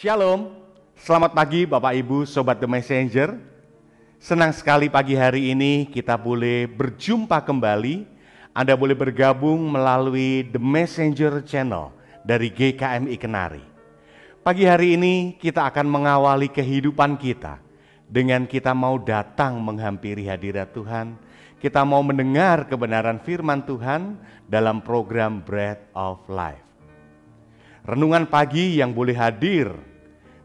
Shalom, selamat pagi Bapak Ibu Sobat The Messenger. Senang sekali pagi hari ini kita boleh berjumpa kembali. Anda boleh bergabung melalui The Messenger Channel dari GKMI Kenari. Pagi hari ini kita akan mengawali kehidupan kita dengan kita mau datang menghampiri hadirat Tuhan. Kita mau mendengar kebenaran firman Tuhan dalam program Bread of Life. Renungan pagi yang boleh hadir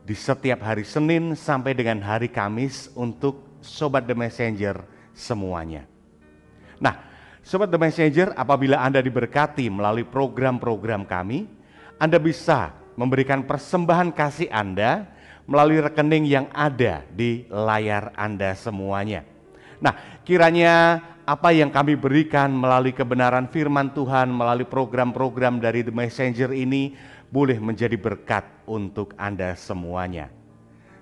di setiap hari Senin sampai dengan hari Kamis untuk Sobat The Messenger semuanya. Nah, Sobat The Messenger, apabila Anda diberkati melalui program-program kami, Anda bisa memberikan persembahan kasih Anda melalui rekening yang ada di layar Anda semuanya. Nah, kiranya apa yang kami berikan melalui kebenaran firman Tuhan, melalui program-program dari The Messenger ini boleh menjadi berkat untuk Anda semuanya.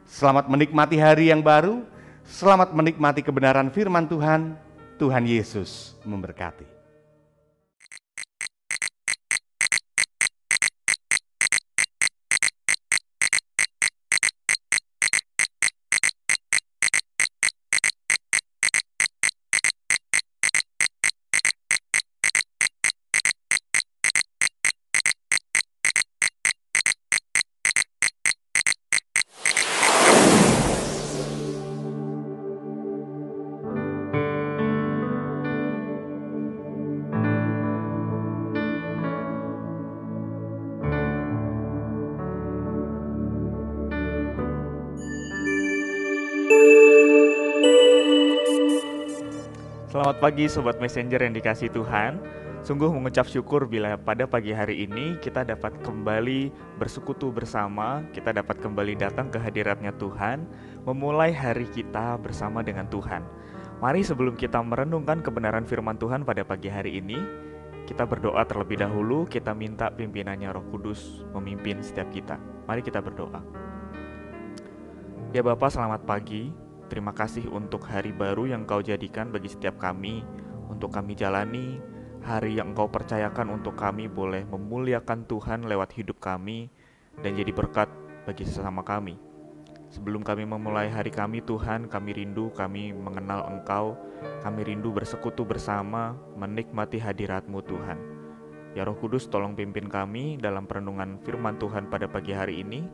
Selamat menikmati hari yang baru, selamat menikmati kebenaran firman Tuhan. Tuhan Yesus memberkati. Selamat pagi Sobat Messenger yang dikasihi Tuhan. Sungguh mengucap syukur bila pada pagi hari ini kita dapat kembali bersekutu bersama, kita dapat kembali datang ke hadiratnya Tuhan, memulai hari kita bersama dengan Tuhan. Mari sebelum kita merenungkan kebenaran firman Tuhan pada pagi hari ini, kita berdoa terlebih dahulu, kita minta pimpinannya Roh Kudus memimpin setiap kita. Mari kita berdoa. Ya Bapa, selamat pagi. Terima kasih untuk hari baru yang Kau jadikan bagi setiap kami, untuk kami jalani, hari yang Engkau percayakan untuk kami boleh memuliakan Tuhan lewat hidup kami, dan jadi berkat bagi sesama kami. Sebelum kami memulai hari kami Tuhan, kami rindu, kami mengenal Engkau, kami rindu bersekutu bersama, menikmati hadirat-Mu Tuhan. Ya Roh Kudus, tolong pimpin kami dalam perenungan firman Tuhan pada pagi hari ini,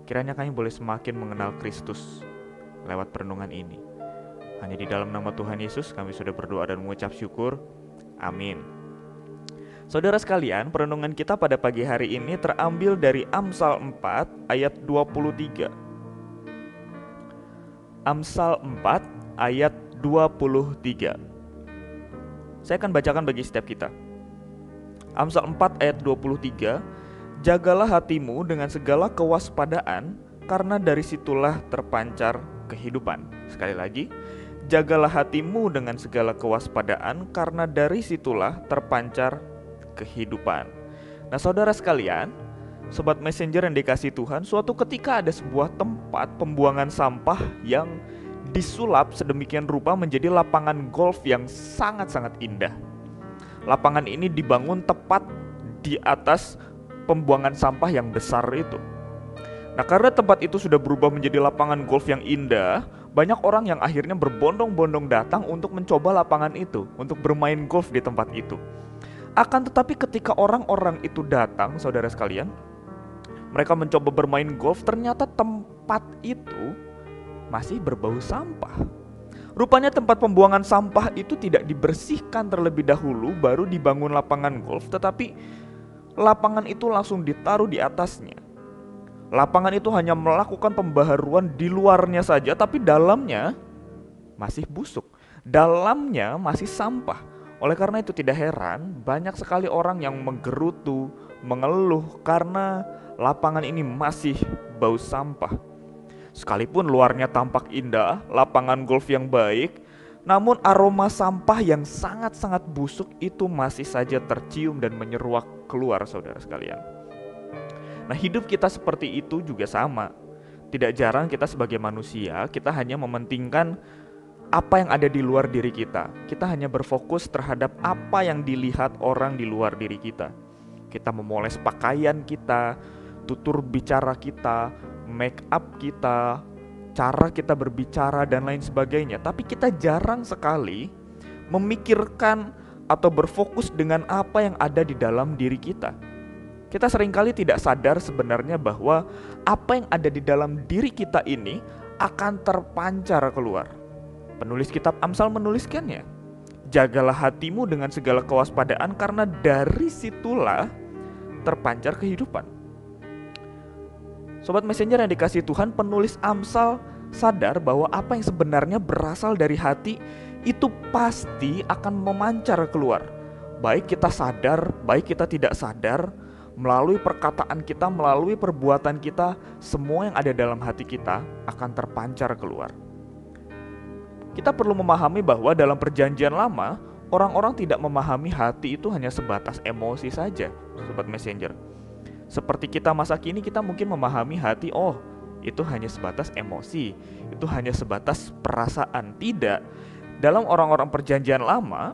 kiranya kami boleh semakin mengenal Kristus lewat perenungan ini. Hanya di dalam nama Tuhan Yesus kami sudah berdoa dan mengucap syukur. Amin. Saudara sekalian, perenungan kita pada pagi hari ini terambil dari Amsal 4 ayat 23. Amsal 4 ayat 23. Saya akan bacakan bagi setiap kita. Amsal 4 ayat 23. Jagalah hatimu dengan segala kewaspadaan, karena dari situlah terpancar kehidupan. Sekali lagi, jagalah hatimu dengan segala kewaspadaan, karena dari situlah terpancar kehidupan. Nah saudara sekalian, Sobat Messenger yang dikasihi Tuhan, suatu ketika ada sebuah tempat pembuangan sampah yang disulap sedemikian rupa menjadi lapangan golf yang sangat-sangat indah. Lapangan ini dibangun tepat di atas pembuangan sampah yang besar itu. Nah, karena tempat itu sudah berubah menjadi lapangan golf yang indah, banyak orang yang akhirnya berbondong-bondong datang untuk mencoba lapangan itu, untuk bermain golf di tempat itu. Akan tetapi ketika orang-orang itu datang, saudara sekalian, mereka mencoba bermain golf, ternyata tempat itu masih berbau sampah. Rupanya tempat pembuangan sampah itu tidak dibersihkan terlebih dahulu, baru dibangun lapangan golf, tetapi lapangan itu langsung ditaruh di atasnya. Lapangan itu hanya melakukan pembaharuan di luarnya saja, tapi dalamnya masih busuk, dalamnya masih sampah. Oleh karena itu tidak heran banyak sekali orang yang menggerutu, mengeluh karena lapangan ini masih bau sampah. Sekalipun luarnya tampak indah, lapangan golf yang baik, namun aroma sampah yang sangat-sangat busuk itu masih saja tercium dan menyeruak keluar, saudara sekalian. Nah, hidup kita seperti itu juga sama. Tidak jarang kita sebagai manusia, kita hanya mementingkan apa yang ada di luar diri kita. Kita hanya berfokus terhadap apa yang dilihat orang di luar diri kita. Kita memoles pakaian kita, tutur bicara kita, make up kita, cara kita berbicara dan lain sebagainya. Tapi kita jarang sekali memikirkan atau berfokus dengan apa yang ada di dalam diri kita. Kita seringkali tidak sadar sebenarnya bahwa apa yang ada di dalam diri kita ini akan terpancar keluar. Penulis kitab Amsal menuliskannya, jagalah hatimu dengan segala kewaspadaan karena dari situlah terpancar kehidupan. Sobat Messenger yang dikasihi Tuhan, penulis Amsal sadar bahwa apa yang sebenarnya berasal dari hati itu pasti akan memancar keluar. Baik kita sadar, baik kita tidak sadar, melalui perkataan kita, melalui perbuatan kita, semua yang ada dalam hati kita akan terpancar keluar. Kita perlu memahami bahwa dalam perjanjian lama, orang-orang tidak memahami hati itu hanya sebatas emosi saja, Sobat Messenger. Seperti kita masa kini, kita mungkin memahami hati, oh itu hanya sebatas emosi, itu hanya sebatas perasaan. Tidak, dalam orang-orang perjanjian lama,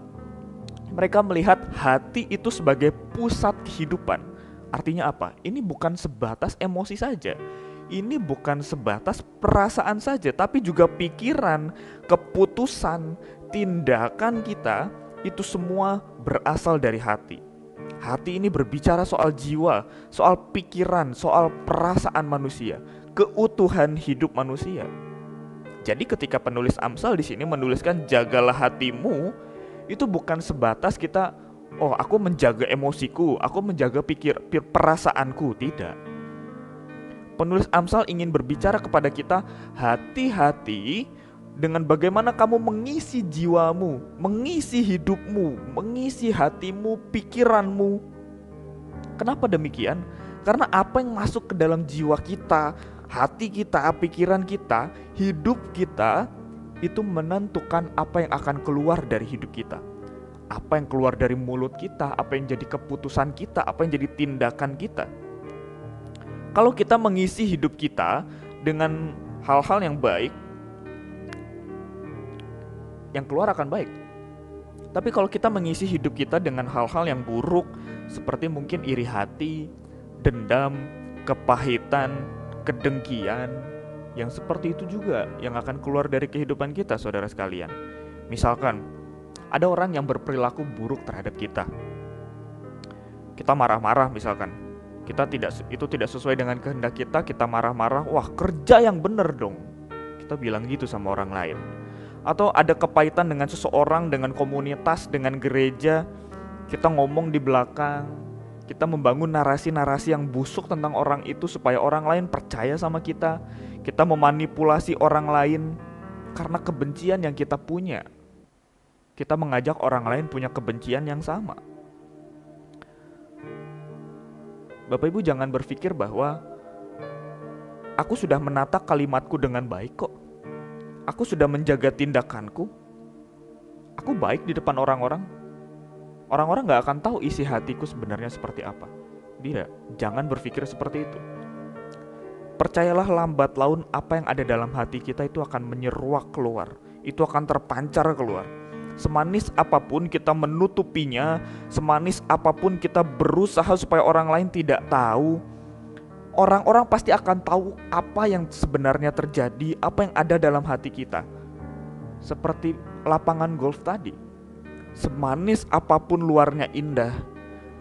mereka melihat hati itu sebagai pusat kehidupan. Artinya apa? Ini bukan sebatas emosi saja. Ini bukan sebatas perasaan saja, tapi juga pikiran, keputusan, tindakan kita itu semua berasal dari hati. Hati ini berbicara soal jiwa, soal pikiran, soal perasaan manusia, keutuhan hidup manusia. Jadi ketika penulis Amsal di sini menuliskan jagalah hatimu, itu bukan sebatas kita, oh aku menjaga emosiku, aku menjaga perasaanku. Tidak. Penulis Amsal ingin berbicara kepada kita, hati-hati dengan bagaimana kamu mengisi jiwamu, mengisi hidupmu, mengisi hatimu, pikiranmu. Kenapa demikian? Karena apa yang masuk ke dalam jiwa kita, hati kita, pikiran kita, hidup kita, itu menentukan apa yang akan keluar dari hidup kita. Apa yang keluar dari mulut kita, apa yang jadi keputusan kita, apa yang jadi tindakan kita. Kalau kita mengisi hidup kita dengan hal-hal yang baik, yang keluar akan baik. Tapi kalau kita mengisi hidup kita dengan hal-hal yang buruk, seperti mungkin iri hati, dendam, kepahitan, kedengkian, yang seperti itu juga yang akan keluar dari kehidupan kita, saudara sekalian. Misalkan, ada orang yang berperilaku buruk terhadap kita. Kita marah-marah misalkan. Itu tidak sesuai dengan kehendak kita marah-marah, wah kerja yang bener dong. Kita bilang gitu sama orang lain. Atau ada kepahitan dengan seseorang, dengan komunitas, dengan gereja, kita ngomong di belakang, kita membangun narasi-narasi yang busuk tentang orang itu supaya orang lain percaya sama kita. Kita memanipulasi orang lain karena kebencian yang kita punya. Kita mengajak orang lain punya kebencian yang sama. Bapak Ibu jangan berpikir bahwa aku sudah menata kalimatku dengan baik kok. Aku sudah menjaga tindakanku. Aku baik di depan orang-orang. Orang-orang gak akan tahu isi hatiku sebenarnya seperti apa. Tidak, jangan berpikir seperti itu. Percayalah lambat laun apa yang ada dalam hati kita itu akan menyeruak keluar. Itu akan terpancar keluar. Semanis apapun kita menutupinya, semanis apapun kita berusaha supaya orang lain tidak tahu, orang-orang pasti akan tahu apa yang sebenarnya terjadi, apa yang ada dalam hati kita. Seperti lapangan golf tadi. Semanis apapun luarnya indah,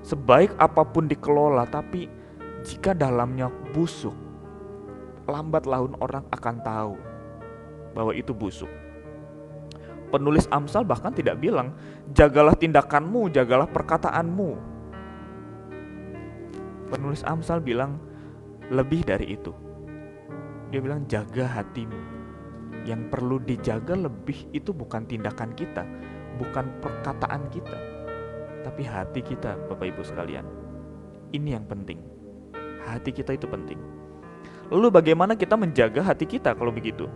sebaik apapun dikelola, tapi jika dalamnya busuk, lambat laun orang akan tahu bahwa itu busuk. Penulis Amsal bahkan tidak bilang, jagalah tindakanmu, jagalah perkataanmu. Penulis Amsal bilang, lebih dari itu. Dia bilang, jaga hatimu. Yang perlu dijaga lebih itu bukan tindakan kita, bukan perkataan kita, tapi hati kita, Bapak Ibu sekalian. Ini yang penting. Hati kita itu penting. Lalu bagaimana kita menjaga hati kita kalau begitu?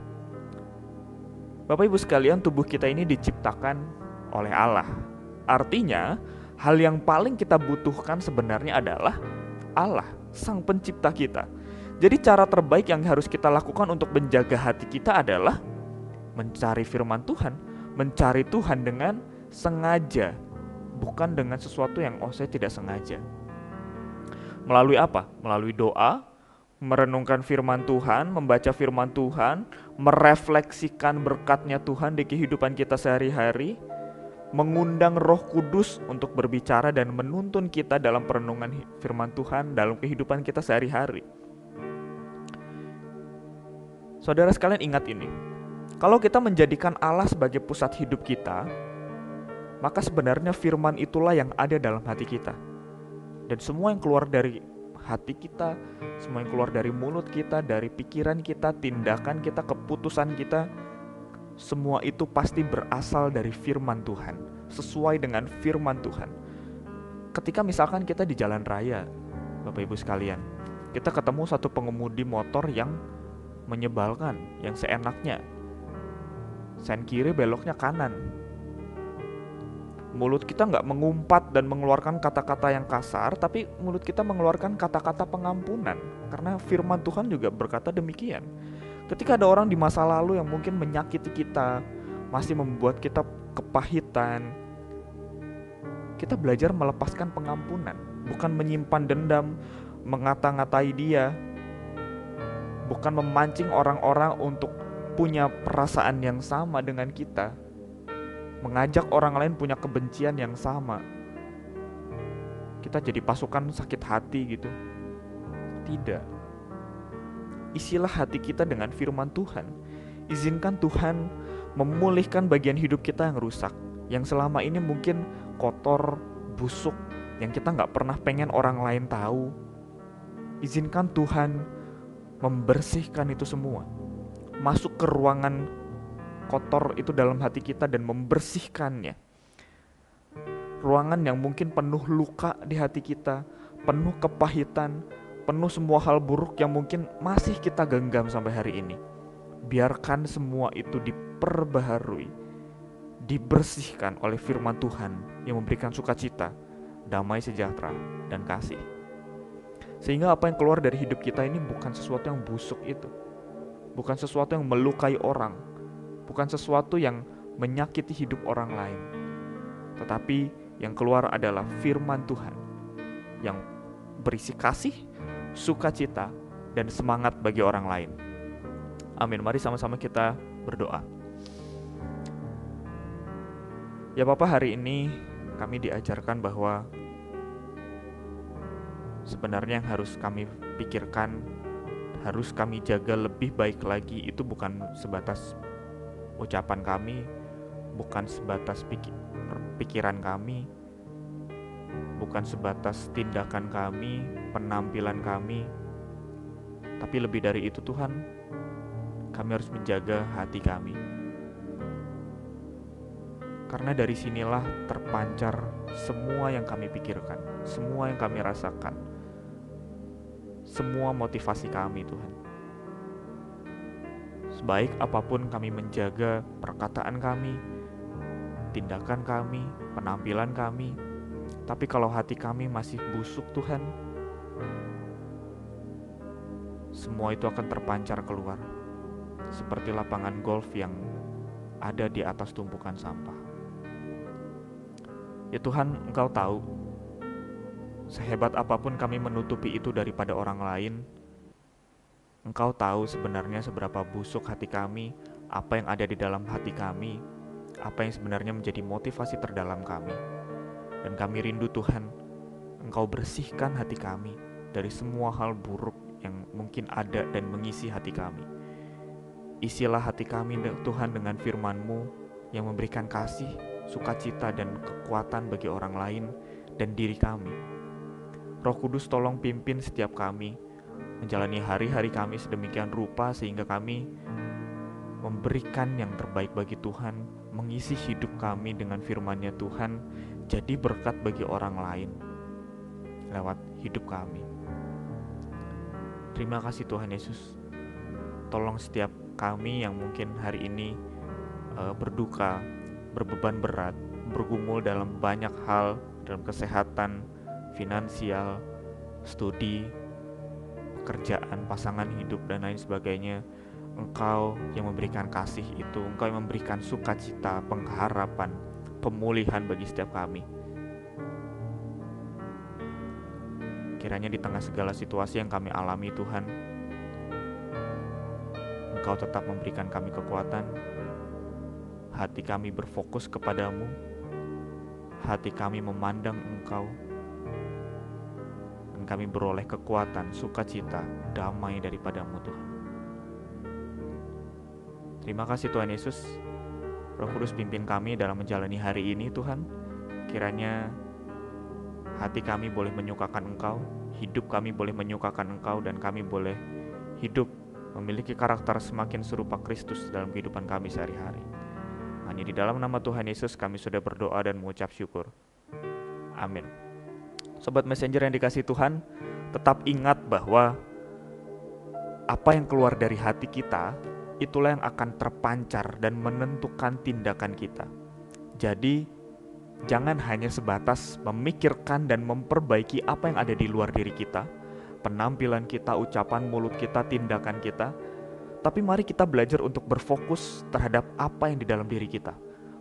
Bapak Ibu sekalian, tubuh kita ini diciptakan oleh Allah. Artinya, hal yang paling kita butuhkan sebenarnya adalah Allah, Sang Pencipta kita. Jadi cara terbaik yang harus kita lakukan untuk menjaga hati kita adalah mencari firman Tuhan, mencari Tuhan dengan sengaja, bukan dengan sesuatu yang saya tidak sengaja. Melalui apa? Melalui doa, merenungkan firman Tuhan, membaca firman Tuhan, merefleksikan berkat-Nya Tuhan di kehidupan kita sehari-hari, mengundang Roh Kudus untuk berbicara dan menuntun kita dalam perenungan firman Tuhan dalam kehidupan kita sehari-hari. Saudara sekalian, ingat ini. Kalau kita menjadikan Allah sebagai pusat hidup kita, maka sebenarnya firman itulah yang ada dalam hati kita. Dan semua yang keluar dari hati kita, semua yang keluar dari mulut kita, dari pikiran kita, tindakan kita, keputusan kita, semua itu pasti berasal dari firman Tuhan, sesuai dengan firman Tuhan. Ketika misalkan kita di jalan raya, Bapak Ibu sekalian, kita ketemu satu pengemudi motor yang menyebalkan, yang seenaknya, sen kiri beloknya kanan. Mulut kita nggak mengumpat dan mengeluarkan kata-kata yang kasar, tapi mulut kita mengeluarkan kata-kata pengampunan. Karena firman Tuhan juga berkata demikian. Ketika ada orang di masa lalu yang mungkin menyakiti kita, masih membuat kita kepahitan, kita belajar melepaskan pengampunan, bukan menyimpan dendam, mengata-ngatai dia, bukan memancing orang-orang untuk punya perasaan yang sama dengan kita, mengajak orang lain punya kebencian yang sama. Kita jadi pasukan sakit hati gitu. Tidak. Isilah hati kita dengan firman Tuhan. Izinkan Tuhan memulihkan bagian hidup kita yang rusak, yang selama ini mungkin kotor, busuk, yang kita gak pernah pengen orang lain tahu. Izinkan Tuhan membersihkan itu semua, masuk ke ruangan kotor itu dalam hati kita dan membersihkannya. Ruangan yang mungkin penuh luka di hati kita, penuh kepahitan, penuh semua hal buruk yang mungkin masih kita genggam sampai hari ini. Biarkan semua itu diperbaharui, dibersihkan oleh firman Tuhan yang memberikan sukacita, damai sejahtera, dan kasih. Sehingga apa yang keluar dari hidup kita ini bukan sesuatu yang busuk itu, bukan sesuatu yang melukai orang, bukan sesuatu yang menyakiti hidup orang lain, tetapi yang keluar adalah firman Tuhan yang berisi kasih, sukacita, dan semangat bagi orang lain. Amin. Mari sama-sama kita berdoa. Ya Bapa, hari ini kami diajarkan bahwa sebenarnya yang harus kami pikirkan, harus kami jaga lebih baik lagi, itu bukan sebatas ucapan kami, bukan sebatas pikiran kami, bukan sebatas tindakan kami, penampilan kami, tapi lebih dari itu Tuhan, kami harus menjaga hati kami. Karena dari sinilah terpancar semua yang kami pikirkan, semua yang kami rasakan, semua motivasi kami Tuhan. Sebaik apapun kami menjaga perkataan kami, tindakan kami, penampilan kami, tapi kalau hati kami masih busuk Tuhan, semua itu akan terpancar keluar, seperti lapangan golf yang ada di atas tumpukan sampah. Ya Tuhan, Engkau tahu, sehebat apapun kami menutupi itu daripada orang lain, Engkau tahu sebenarnya seberapa busuk hati kami, apa yang ada di dalam hati kami, apa yang sebenarnya menjadi motivasi terdalam kami. Dan kami rindu Tuhan, Engkau bersihkan hati kami dari semua hal buruk yang mungkin ada dan mengisi hati kami. Isilah hati kami Tuhan dengan firman-Mu yang memberikan kasih, sukacita dan kekuatan bagi orang lain dan diri kami. Roh Kudus tolong pimpin setiap kami menjalani hari-hari kami sedemikian rupa sehingga kami memberikan yang terbaik bagi Tuhan, mengisi hidup kami dengan firman-Nya Tuhan, jadi berkat bagi orang lain lewat hidup kami. Terima kasih Tuhan Yesus. Tolong setiap kami yang mungkin hari ini berduka, berbeban berat, bergumul dalam banyak hal, dalam kesehatan, finansial, studi, pekerjaan, pasangan hidup, dan lain sebagainya. Engkau yang memberikan kasih itu, Engkau yang memberikan sukacita, pengharapan, pemulihan bagi setiap kami. Kiranya di tengah segala situasi yang kami alami Tuhan, Engkau tetap memberikan kami kekuatan, hati kami berfokus kepadamu, hati kami memandang Engkau, dan kami beroleh kekuatan, sukacita, damai daripadamu Tuhan. Terima kasih Tuhan Yesus. Roh Kudus pimpin kami dalam menjalani hari ini Tuhan. Kiranya hati kami boleh menyukakan Engkau, hidup kami boleh menyukakan Engkau, dan kami boleh hidup memiliki karakter semakin serupa Kristus dalam kehidupan kami sehari-hari. Hanya di dalam nama Tuhan Yesus kami sudah berdoa dan mengucap syukur. Amin. Sobat Messenger yang dikasihi Tuhan, tetap ingat bahwa apa yang keluar dari hati kita, itulah yang akan terpancar dan menentukan tindakan kita. Jadi, jangan hanya sebatas memikirkan dan memperbaiki apa yang ada di luar diri kita, penampilan kita, ucapan mulut kita, tindakan kita, tapi mari kita belajar untuk berfokus terhadap apa yang di dalam diri kita,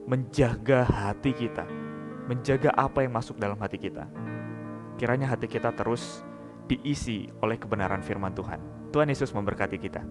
menjaga hati kita, menjaga apa yang masuk dalam hati kita. Kiranya hati kita terus diisi oleh kebenaran firman Tuhan. Tuhan Yesus memberkati kita.